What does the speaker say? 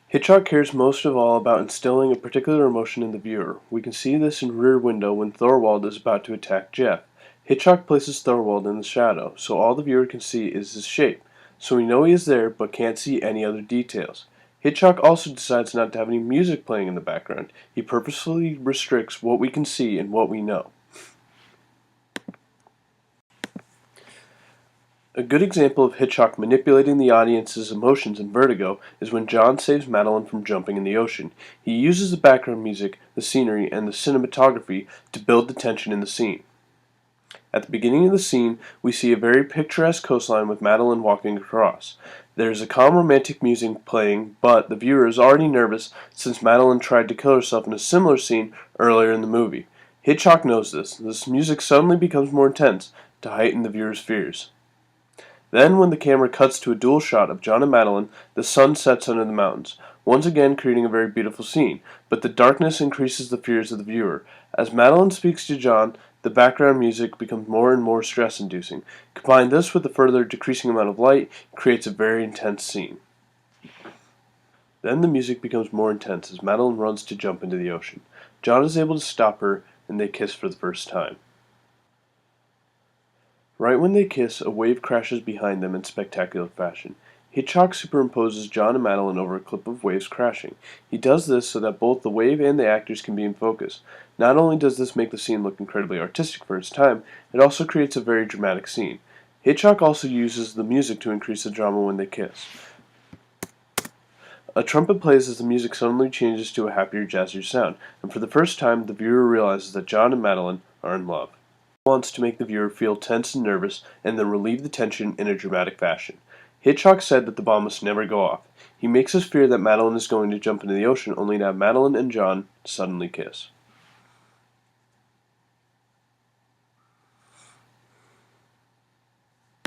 Hitchcock cares most of all about instilling a particular emotion in the viewer. We can see this in Rear Window when Thorwald is about to attack Jeff. Hitchcock places Thorwald in the shadow, so all the viewer can see is his shape. So we know he is there, but can't see any other details. Hitchcock also decides not to have any music playing in the background. He purposefully restricts what we can see and what we know. A good example of Hitchcock manipulating the audience's emotions in Vertigo is when John saves Madeline from jumping in the ocean. He uses the background music, the scenery, and the cinematography to build the tension in the scene. At the beginning of the scene, we see a very picturesque coastline with Madeline walking across. There is a calm romantic music playing, but the viewer is already nervous since Madeline tried to kill herself in a similar scene earlier in the movie. Hitchcock knows this. This music suddenly becomes more intense to heighten the viewer's fears. Then, when the camera cuts to a dual shot of John and Madeline, the sun sets under the mountains, once again creating a very beautiful scene, but the darkness increases the fears of the viewer. As Madeline speaks to John, the background music becomes more and more stress-inducing. Combine this with the further decreasing amount of light, it creates a very intense scene. Then the music becomes more intense as Madeline runs to jump into the ocean. John is able to stop her, and they kiss for the first time. Right when they kiss, a wave crashes behind them in spectacular fashion. Hitchcock superimposes John and Madeline over a clip of waves crashing. He does this so that both the wave and the actors can be in focus. Not only does this make the scene look incredibly artistic for its time, it also creates a very dramatic scene. Hitchcock also uses the music to increase the drama when they kiss. A trumpet plays as the music suddenly changes to a happier, jazzier sound, and for the first time the viewer realizes that John and Madeline are in love. Wants to make the viewer feel tense and nervous and then relieve the tension in a dramatic fashion. Hitchcock said that the bomb must never go off. He makes us fear that Madeline is going to jump into the ocean only to have Madeline and John suddenly kiss.